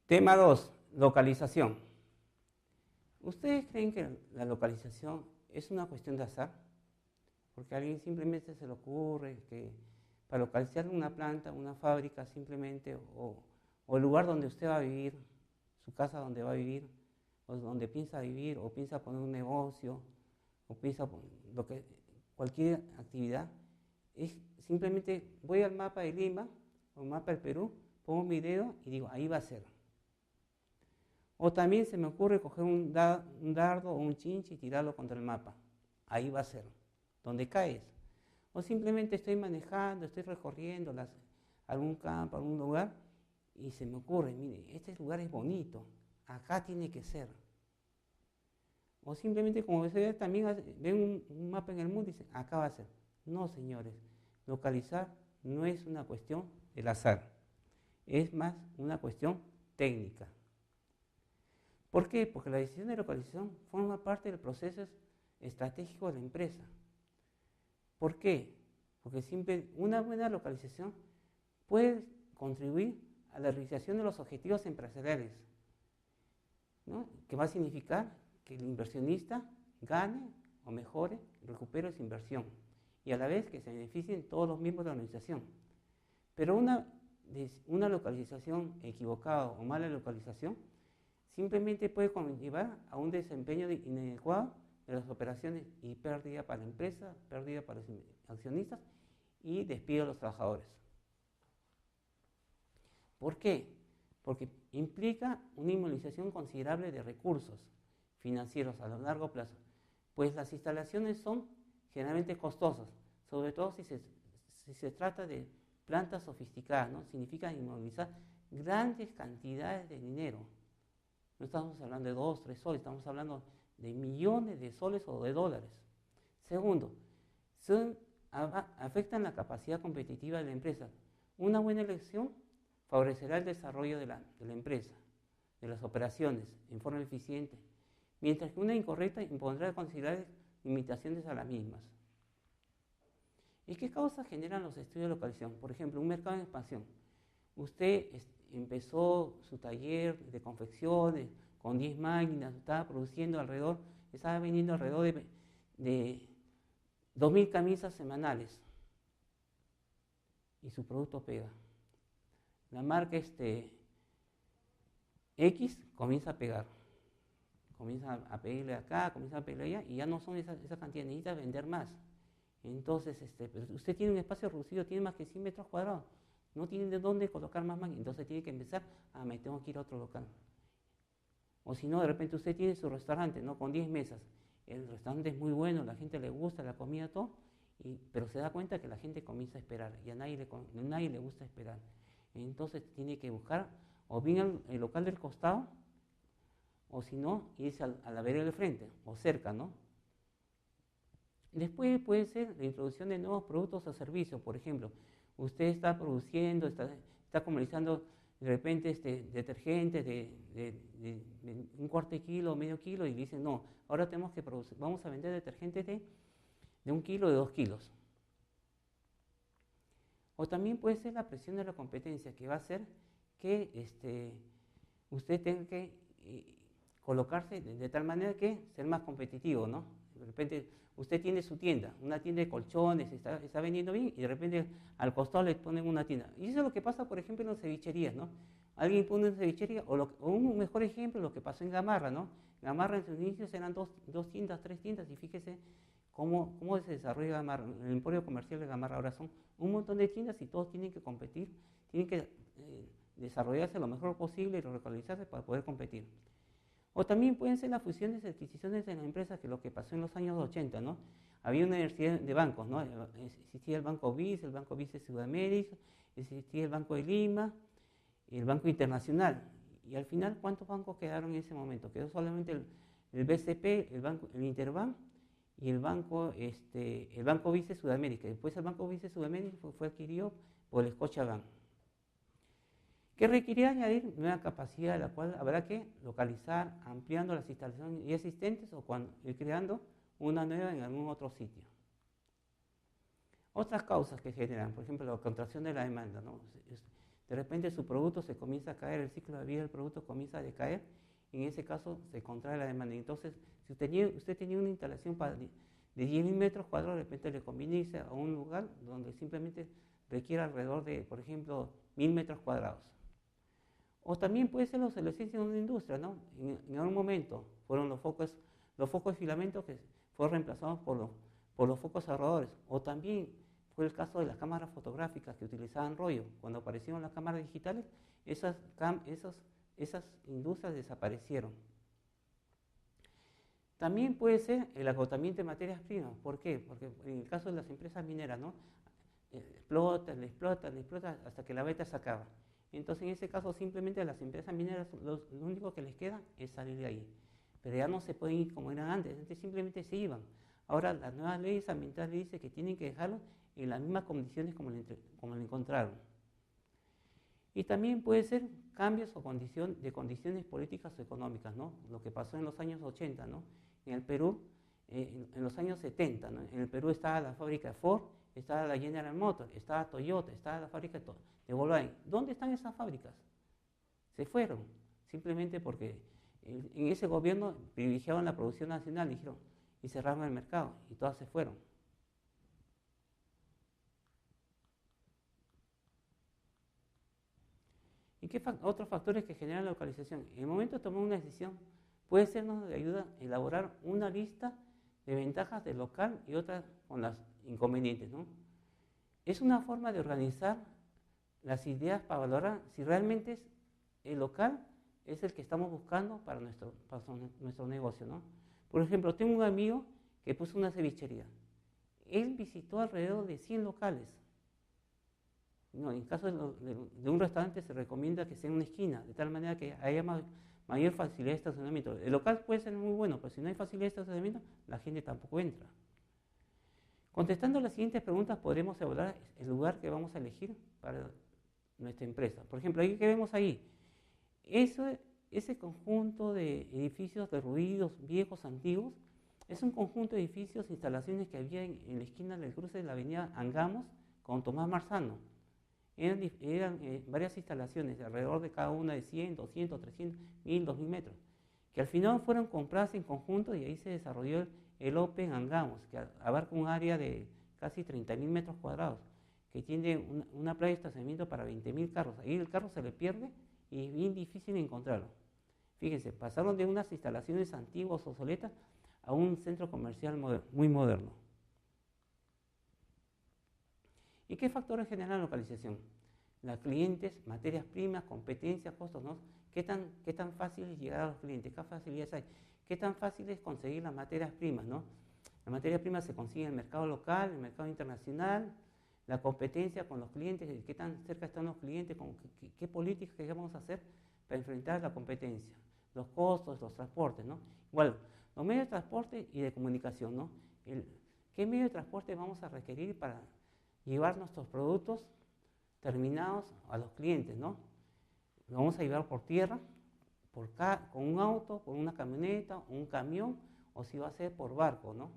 Tema 2, localización. ¿Ustedes creen que la localización es una cuestión de azar? Porque a alguien simplemente se le ocurre que para localizar una planta, una fábrica simplemente, o el lugar donde usted va a vivir, su casa donde va a vivir, o donde piensa vivir, o piensa poner un negocio, o piensa cualquier actividad, es simplemente voy al mapa de Lima, o al mapa del Perú, pongo mi dedo y digo, ahí va a ser. O también se me ocurre coger un dardo o un chinche y tirarlo contra el mapa. Ahí va a ser. ¿Dónde caes? O simplemente estoy manejando, estoy recorriendo algún campo, algún lugar y se me ocurre, mire, este lugar es bonito, acá tiene que ser. O simplemente como ustedes también ven un mapa en el mundo y dicen, acá va a ser. No, señores, localizar no es una cuestión del azar, es más una cuestión técnica. ¿Por qué? Porque la decisión de localización forma parte del proceso estratégico de la empresa. ¿Por qué? Porque siempre una buena localización puede contribuir a la realización de los objetivos empresariales, ¿no? Que va a significar que el inversionista gane o mejore, recupere esa inversión y a la vez que se beneficien todos los miembros de la organización. Pero una localización equivocada o mala localización simplemente puede conllevar a un desempeño inadecuado de las operaciones y pérdida para la empresa, pérdida para los accionistas y despido de los trabajadores. ¿Por qué? Porque implica una inmovilización considerable de recursos financieros a largo plazo, pues las instalaciones son generalmente costosas, sobre todo si se trata de plantas sofisticadas, ¿no? Significa inmovilizar grandes cantidades de dinero. No estamos hablando de 2, 3 soles, estamos hablando de millones de soles o de dólares. Segundo, afectan la capacidad competitiva de la empresa. Una buena elección favorecerá el desarrollo de la empresa, de las operaciones, en forma eficiente, mientras que una incorrecta impondrá considerables limitaciones a las mismas. ¿Y qué causas generan los estudios de localización? Por ejemplo, un mercado en expansión. Usted empezó su taller de confecciones con 10 máquinas, estaba vendiendo alrededor de 2.000 camisas semanales y su producto pega. La marca X comienza a pegar, comienza a pedirle acá, comienza a pedirle allá y ya no son esa cantidad, necesita vender más. Entonces, pero usted tiene un espacio reducido, tiene más que 100 metros cuadrados, no tiene de dónde colocar más máquinas, entonces tiene que empezar, me tengo que ir a otro local. O si no, de repente usted tiene su restaurante, ¿no? Con 10 mesas, el restaurante es muy bueno, la gente le gusta, la comida, todo, pero se da cuenta que la gente comienza a esperar y a nadie le gusta esperar. Entonces tiene que buscar o bien el local del costado, o si no, irse a la vereda del frente, o cerca, ¿no? Después puede ser la introducción de nuevos productos o servicios. Por ejemplo, usted está produciendo, está comercializando de repente detergentes de un cuarto de kilo, medio kilo, y dicen, no, ahora vamos a vender detergentes de 1 kilo, de 2 kilos. O también puede ser la presión de la competencia, que va a hacer que usted tenga que colocarse de tal manera que ser más competitivo, ¿no? De repente usted tiene su tienda, una tienda de colchones, está vendiendo bien y de repente al costado le ponen una tienda. Y eso es lo que pasa, por ejemplo, en las cevicherías, ¿no? Alguien pone una cevichería, o un mejor ejemplo, lo que pasó en Gamarra, ¿no? Gamarra en sus inicios eran dos tiendas, 3 tiendas, y fíjese cómo se desarrolla Gamarra. El emporio comercial de Gamarra ahora son un montón de tiendas y todos tienen que competir, tienen que desarrollarse lo mejor posible y localizarse para poder competir. O también pueden ser las fusiones y adquisiciones de las empresas, que es lo que pasó en los años 80, ¿no? Había una universidad de bancos, ¿no? Existía el Banco BIS de Sudamérica, existía el Banco de Lima, el Banco Internacional. Y al final, ¿cuántos bancos quedaron en ese momento? Quedó solamente el BCP, el Interbank y el Banco BIS de Sudamérica. Después el Banco BIS de Sudamérica fue adquirido por el Scotiabank, que requerirá añadir nueva capacidad, la cual habrá que localizar, ampliando las instalaciones ya existentes o creando una nueva en algún otro sitio. Otras causas que generan, por ejemplo, la contracción de la demanda, ¿no? de repente su producto se comienza a caer, el ciclo de vida del producto comienza a decaer, en ese caso se contrae la demanda. Entonces, si usted tenía una instalación de 10.000 metros cuadrados, de repente le conviene irse a un lugar donde simplemente requiere alrededor de, por ejemplo, 1.000 metros cuadrados. O también puede ser la obsolescencia de una industria, ¿no? En algún momento fueron los focos de filamento que fueron reemplazados por los focos ahorradores. O también fue el caso de las cámaras fotográficas que utilizaban rollo. Cuando aparecieron las cámaras digitales, esas industrias desaparecieron. También puede ser el agotamiento de materias primas. ¿Por qué? Porque en el caso de las empresas mineras, ¿no? Explotan hasta que la beta se acaba. Entonces, en ese caso, simplemente a las empresas mineras lo único que les queda es salir de ahí. Pero ya no se pueden ir como eran antes simplemente se iban. Ahora, las nuevas leyes ambientales dicen que tienen que dejarlo en las mismas condiciones como lo encontraron. Y también puede ser cambios de condiciones políticas o económicas, ¿no? Lo que pasó en los años 80, ¿no? En el Perú, en los años 70, ¿no? En el Perú estaba la fábrica de Ford, estaba la General Motors, estaba Toyota, estaba la fábrica de Volkswagen. ¿Dónde están esas fábricas? Se fueron, simplemente porque en ese gobierno privilegiaban la producción nacional, dijeron, y cerraron el mercado, y todas se fueron. ¿Y qué otros factores que generan la localización? En el momento de tomar una decisión, puede sernos de ayuda elaborar una lista de ventajas del local y otras con las inconvenientes, ¿no? Es una forma de organizar las ideas para valorar si realmente el local es el que estamos buscando para nuestro negocio, ¿no? Por ejemplo, tengo un amigo que puso una cevichería. Él visitó alrededor de 100 locales. No, en caso de un restaurante se recomienda que sea en una esquina, de tal manera que haya mayor facilidad de estacionamiento. El local puede ser muy bueno, pero si no hay facilidad de estacionamiento, la gente tampoco entra. Contestando las siguientes preguntas, podremos evaluar el lugar que vamos a elegir para nuestra empresa. Por ejemplo, ¿qué vemos ahí? Ese conjunto de edificios derruidos, viejos, antiguos, es un conjunto de edificios, instalaciones que había en la esquina del cruce de la avenida Angamos con Tomás Marzano. Eran varias instalaciones, alrededor de cada una de 100, 200, 300, 1000, 2000 metros, que al final fueron compradas en conjunto y ahí se desarrolló el Open Angamos, que abarca un área de casi 30.000 metros cuadrados, que tiene una playa de estacionamiento para 20.000 carros. Ahí el carro se le pierde y es bien difícil encontrarlo. Fíjense, pasaron de unas instalaciones antiguas, obsoletas, a un centro comercial muy moderno. ¿Y qué factores generan localización? Los clientes, materias primas, competencias, costos, ¿no? ¿Qué tan fácil es llegar a los clientes? ¿Qué facilidades hay? ¿Qué tan fácil es conseguir las materias primas, ¿no? Las materias primas se consiguen en el mercado local, en el mercado internacional, la competencia con los clientes, qué tan cerca están los clientes, qué políticas que vamos a hacer para enfrentar la competencia, los costos, los transportes, ¿no? Igual, los medios de transporte y de comunicación, ¿no? ¿Qué medio de transporte vamos a requerir para llevar nuestros productos terminados a los clientes, ¿no? Lo vamos a llevar por tierra, con un auto, por una camioneta, un camión, o si va a ser por barco, ¿no?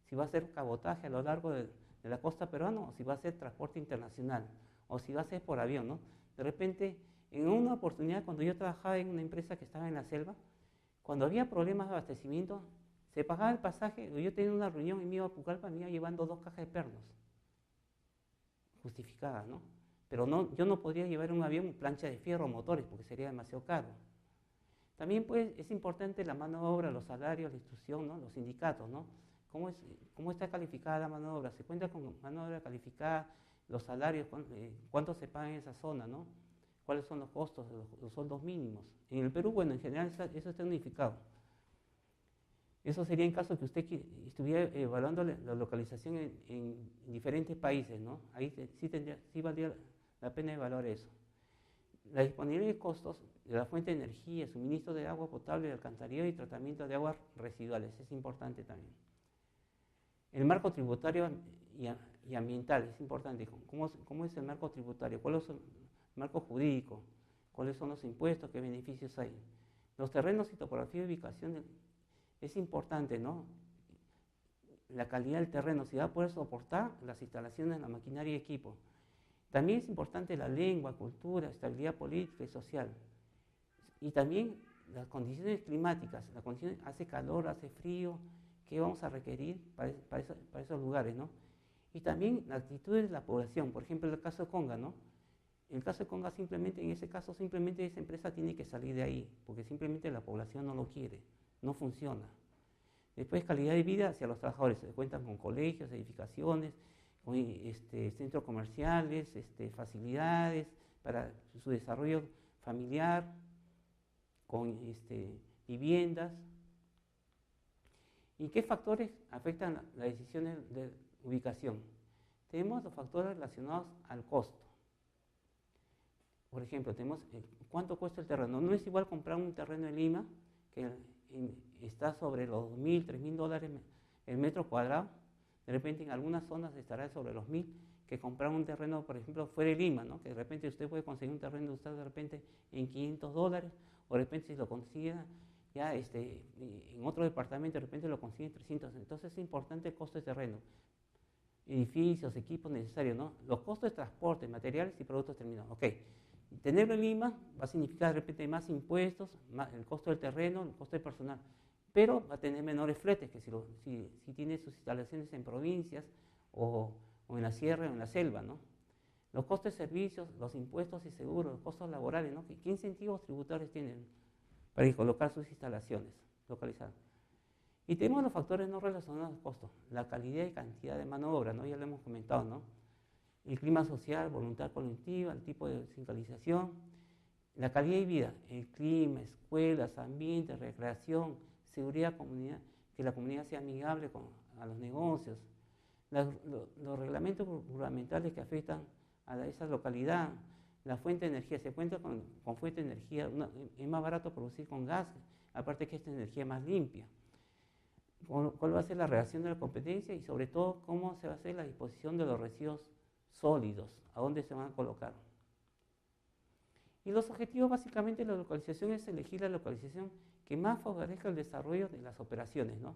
Si va a ser cabotaje a lo largo de la costa peruana, o si va a ser transporte internacional, o si va a ser por avión, ¿no? De repente, en una oportunidad, cuando yo trabajaba en una empresa que estaba en la selva, cuando había problemas de abastecimiento, se pagaba el pasaje. Yo tenía una reunión y me iba a Pucallpa, me iba llevando 2 cajas de pernos, justificadas, ¿no? Pero yo no podría llevar en un avión plancha de fierro o motores, porque sería demasiado caro. También pues, es importante la mano de obra, los salarios, la instrucción, ¿no? Los sindicatos, ¿no? ¿Cómo está calificada la mano de obra? ¿Se cuenta con mano de obra calificada? Los salarios, ¿cuánto se paga en esa zona, ¿no? ¿Cuáles son los costos, los sueldos mínimos? En el Perú, bueno, en general eso está unificado. Eso sería en caso que usted estuviera evaluando la localización en diferentes países, ¿no? Ahí sí valdría la pena evaluar eso. La disponibilidad de costos de la fuente de energía, suministro de agua potable, de alcantarillado y tratamiento de aguas residuales, es importante también. El marco tributario y ambiental, es importante. ¿Cómo es el marco tributario? ¿Cuál es el marco jurídico? ¿Cuáles son los impuestos? ¿Qué beneficios hay? Los terrenos y topografía de ubicación es importante, ¿no? La calidad del terreno, si va a poder soportar las instalaciones, la maquinaria y equipo. También es importante la lengua, cultura, estabilidad política y social. Y también las condiciones climáticas, la condición, hace calor, hace frío, ¿qué vamos a requerir para esos lugares, ¿no? Y también la actitud de la población, por ejemplo, en el caso de Conga, ¿no? En el caso de Conga, en ese caso, simplemente esa empresa tiene que salir de ahí, porque simplemente la población no lo quiere, no funciona. Después, calidad de vida hacia los trabajadores, se cuentan con colegios, edificaciones, con centros comerciales, facilidades para su desarrollo familiar, con viviendas. ¿Y qué factores afectan las decisiones de ubicación? Tenemos los factores relacionados al costo. Por ejemplo, tenemos cuánto cuesta el terreno. No es igual comprar un terreno en Lima, que está sobre los $2.000, $3.000 el metro cuadrado. De repente en algunas zonas estará sobre los 1.000, que comprar un terreno, por ejemplo, fuera de Lima, ¿no? Que de repente usted puede conseguir un terreno usted de repente en $500, o de repente si lo consiga ya en otro departamento, de repente lo consigue en 300. Entonces es importante el costo de terreno, edificios, equipos necesarios, ¿no? Los costos de transporte, materiales y productos terminados. Ok, tenerlo en Lima va a significar de repente más impuestos, el costo del terreno, el costo del personal, pero va a tener menores fletes que si tiene sus instalaciones en provincias o en la sierra o en la selva, ¿no? Los costos de servicios, los impuestos y seguros, los costos laborales, ¿no? ¿Qué incentivos tributarios tienen para colocar sus instalaciones localizadas? Y tenemos los factores no relacionados al costo, la calidad y cantidad de mano de obra, ¿no? Ya lo hemos comentado, ¿no? El clima social, voluntad colectiva, el tipo de sindicalización, la calidad de vida, el clima, escuelas, ambiente, recreación, seguridad, comunidad, que la comunidad sea amigable a los negocios, los reglamentos gubernamentales que afectan a esa localidad, la fuente de energía, se cuenta con fuente de energía, es más barato producir con gas, aparte que esta energía es más limpia. ¿Cuál va a ser la relación de la competencia y sobre todo cómo se va a hacer la disposición de los residuos sólidos, a dónde se van a colocar? Y los objetivos básicamente de la localización es elegir la localización que más favorezca el desarrollo de las operaciones, ¿no?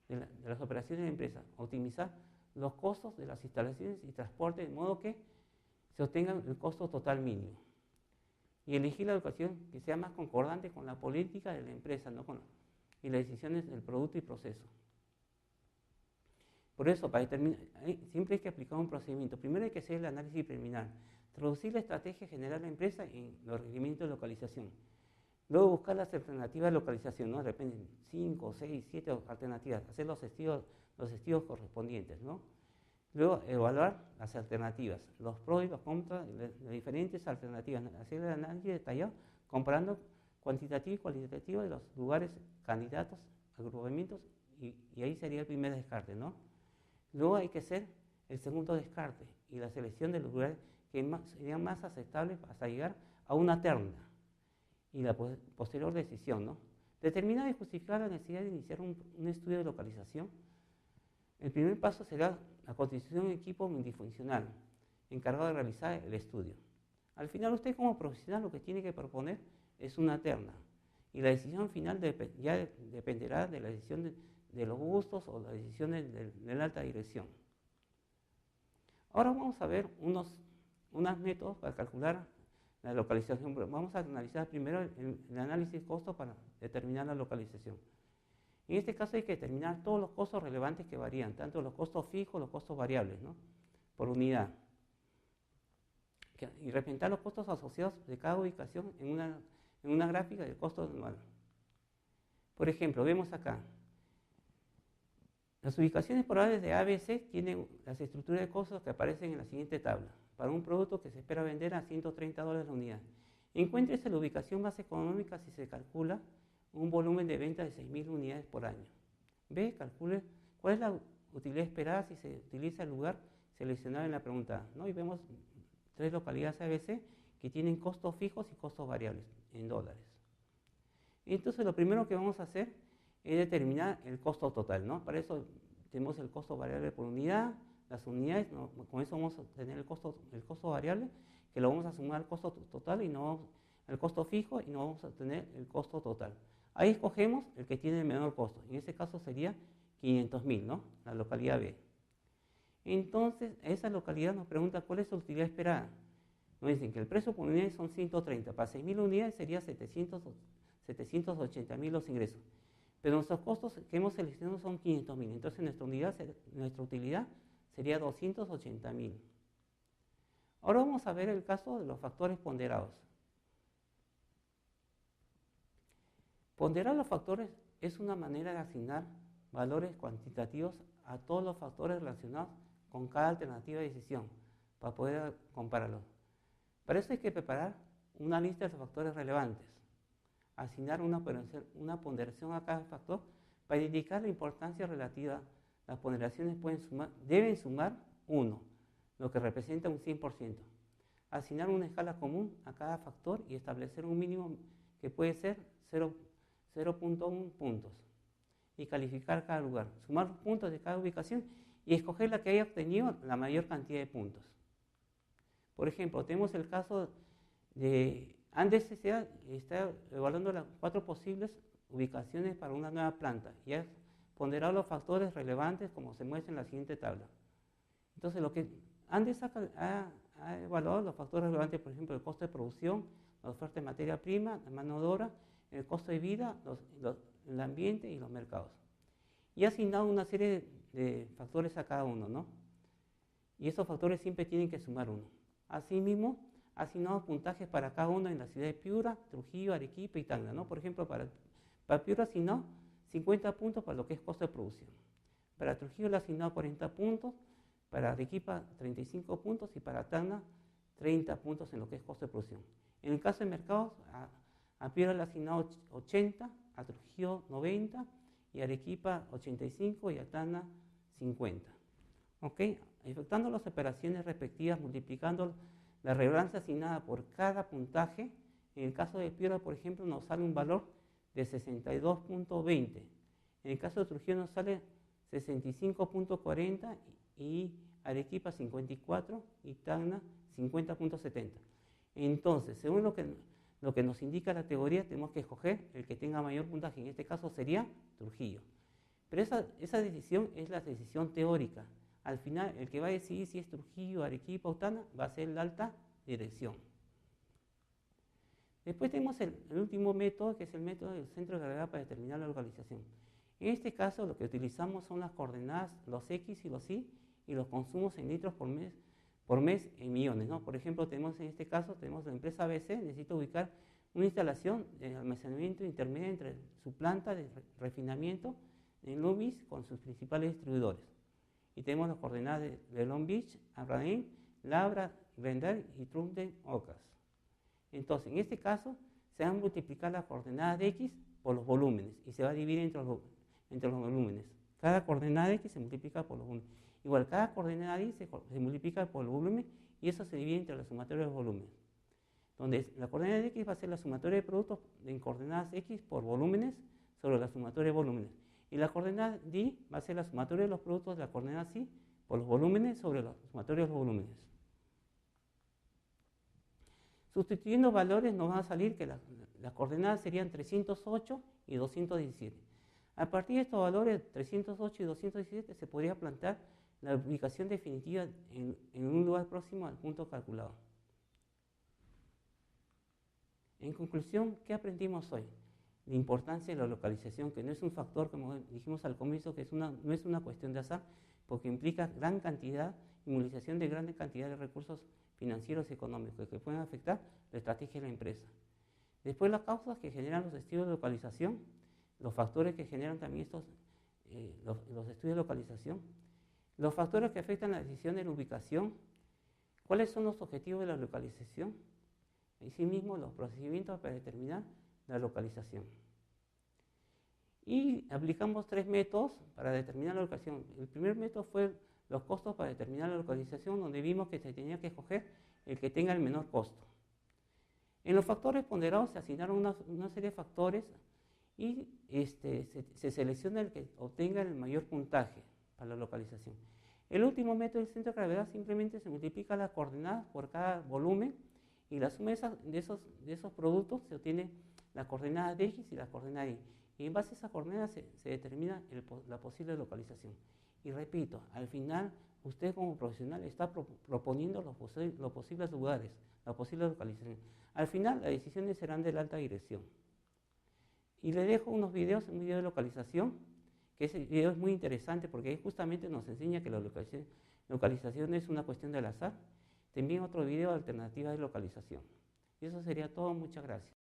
de las operaciones de empresa, optimizar los costos de las instalaciones y transporte de modo que se obtenga el costo total mínimo. Y elegir la locación que sea más concordante con la política de la empresa, ¿no? Y las decisiones del producto y proceso. Por eso, para determinar, siempre hay que aplicar un procedimiento. Primero hay que hacer el análisis preliminar, traducir la estrategia general de la empresa en los requerimientos de localización. Luego buscar las alternativas de localización, ¿no? Dependen 5, 6, 7 alternativas, hacer los estudios correspondientes, ¿no? Luego evaluar las alternativas, los pros y los contras de diferentes alternativas, hacer el análisis detallado comparando cuantitativo y cualitativo de los lugares, candidatos, agrupamientos, y ahí sería el primer descarte, ¿no? Luego hay que hacer el segundo descarte y la selección de los lugares que serían más aceptables hasta llegar a una terna y la posterior decisión, ¿no? Determinar y justificar la necesidad de iniciar un estudio de localización. El primer paso será la constitución de un equipo multifuncional encargado de realizar el estudio. Al final usted como profesional lo que tiene que proponer es una terna y la decisión final ya dependerá de la decisión de los gustos o las decisiones de la alta dirección. Ahora vamos a ver unos métodos para calcular la localización. Vamos a analizar primero el análisis costo para determinar la localización. En este caso hay que determinar todos los costos relevantes que varían, tanto los costos fijos, los costos variables, ¿no? Por unidad. Y representar los costos asociados de cada ubicación en una gráfica del costo anual. Por ejemplo, vemos acá, las ubicaciones probables de ABC tienen las estructuras de costos que aparecen en la siguiente tabla. Para un producto que se espera vender a $130 la unidad. Encuéntrese la ubicación más económica si se calcula un volumen de venta de 6.000 unidades por año. B. Calcule cuál es la utilidad esperada si se utiliza el lugar seleccionado en la pregunta, ¿no? Y vemos 3 localidades ABC que tienen costos fijos y costos variables en dólares. Entonces lo primero que vamos a hacer es determinar el costo total, ¿no? Para eso tenemos el costo variable por unidad, las unidades, ¿no? Con eso vamos a tener el costo variable, que lo vamos a sumar al costo total y no al costo fijo y no vamos a tener el costo total. Ahí escogemos el que tiene el menor costo, en este caso sería 500.000, ¿no? La localidad B. Entonces, esa localidad nos pregunta cuál es su utilidad esperada. Nos dicen que el precio por unidad son 130. Para 6.000 unidades sería 780.000 los ingresos. Pero nuestros costos que hemos seleccionado son 500.000. Entonces, nuestra utilidad sería 280.000. Ahora vamos a ver el caso de los factores ponderados. Ponderar los factores es una manera de asignar valores cuantitativos a todos los factores relacionados con cada alternativa de decisión para poder compararlos. Para eso hay que preparar una lista de los factores relevantes, asignar una ponderación a cada factor para indicar la importancia relativa. Las ponderaciones deben sumar 1, lo que representa un 100%. Asignar una escala común a cada factor y establecer un mínimo que puede ser 0.1 puntos. Y calificar cada lugar. Sumar los puntos de cada ubicación y escoger la que haya obtenido la mayor cantidad de puntos. Por ejemplo, tenemos el caso de Andes S.A. está evaluando las 4 posibles ubicaciones para una nueva planta y ha ponderado los factores relevantes como se muestra en la siguiente tabla. Entonces, lo que Andes ha evaluado los factores relevantes, por ejemplo, el costo de producción, la oferta de materia prima, la mano de obra, el costo de vida, el ambiente y los mercados. Y ha asignado una serie de factores a cada uno, ¿no? Y esos factores siempre tienen que sumar 1. Asimismo, ha asignado puntajes para cada uno en la ciudad de Piura, Trujillo, Arequipa y Tacna, ¿no? Por ejemplo, para Piura ha asignado 50 puntos para lo que es costo de producción. Para Trujillo le ha asignado 40 puntos, para Arequipa 35 puntos y para Tacna 30 puntos en lo que es costo de producción. En el caso de mercados, a Piura le ha asignado 80, a Trujillo 90 y a Arequipa 85 y a Tacna 50. ¿Ok? Efectuando las operaciones respectivas, multiplicando la relevancia asignada por cada puntaje, en el caso de Piura, por ejemplo, nos sale un valor de 62.20. En el caso de Trujillo nos sale 65.40 y Arequipa 54 y Tacna 50.70. Entonces, según lo que nos indica la teoría, tenemos que escoger el que tenga mayor puntaje. En este caso sería Trujillo. Pero esa decisión es la decisión teórica. Al final, el que va a decidir si es Trujillo, Arequipa o Tacna va a ser la alta dirección. Después tenemos el último método, que es el método del centro de gravedad para determinar la localización. En este caso, lo que utilizamos son las coordenadas, los X y los Y, y los consumos en litros por mes en millones, ¿no? Por ejemplo, en este caso, tenemos la empresa ABC, necesita ubicar una instalación de almacenamiento intermedio entre su planta de refinamiento en Long Beach con sus principales distribuidores. Y tenemos las coordenadas de Long Beach, Aberdeen, Labra, Glendale y Trumden, Ocas. Entonces, en este caso, se van a multiplicar las coordenadas de X por los volúmenes y se va a dividir entre los volúmenes. Cada coordenada de X se multiplica por los volúmenes. Igual, cada coordenada de Y se multiplica por el volumen y eso se divide entre la sumatoria de los volúmenes. Donde la coordenada de X va a ser la sumatoria de productos en coordenadas X por volúmenes sobre la sumatoria de volúmenes. Y la coordenada Y va a ser la sumatoria de los productos de la coordenada Y por los volúmenes sobre la sumatoria de los volúmenes. Sustituyendo valores nos va a salir que las coordenadas serían 308 y 217. A partir de estos valores 308 y 217 se podría plantear la ubicación definitiva en un lugar próximo al punto calculado. En conclusión, ¿qué aprendimos hoy? La importancia de la localización, que no es un factor, como dijimos al comienzo, que no es una cuestión de azar, porque implica gran cantidad y movilización de gran cantidad de recursos financieros y económicos que pueden afectar la estrategia de la empresa. Después, las causas que generan los estudios de localización, los factores que generan también los estudios de localización, los factores que afectan la decisión de la ubicación, cuáles son los objetivos de la localización, y asimismo los procedimientos para determinar la localización. Y aplicamos 3 métodos para determinar la localización. El primer método fue los costos para determinar la localización, donde vimos que se tenía que escoger el que tenga el menor costo. En los factores ponderados se asignaron una serie de factores y se selecciona el que obtenga el mayor puntaje para la localización. El último método del centro de gravedad simplemente se multiplica las coordenadas por cada volumen y la suma de esos productos se obtiene la coordenada de X y la coordenada de Y. Y en base a esa coordenada se determina la posible localización. Y repito, al final usted como profesional está proponiendo los posibles lugares, las posibles localizaciones. Al final las decisiones serán de la alta dirección. Y le dejo unos videos, un video de localización, que ese video es muy interesante porque ahí justamente nos enseña que la localización es una cuestión del azar. También otro video de alternativas de localización. Y eso sería todo, muchas gracias.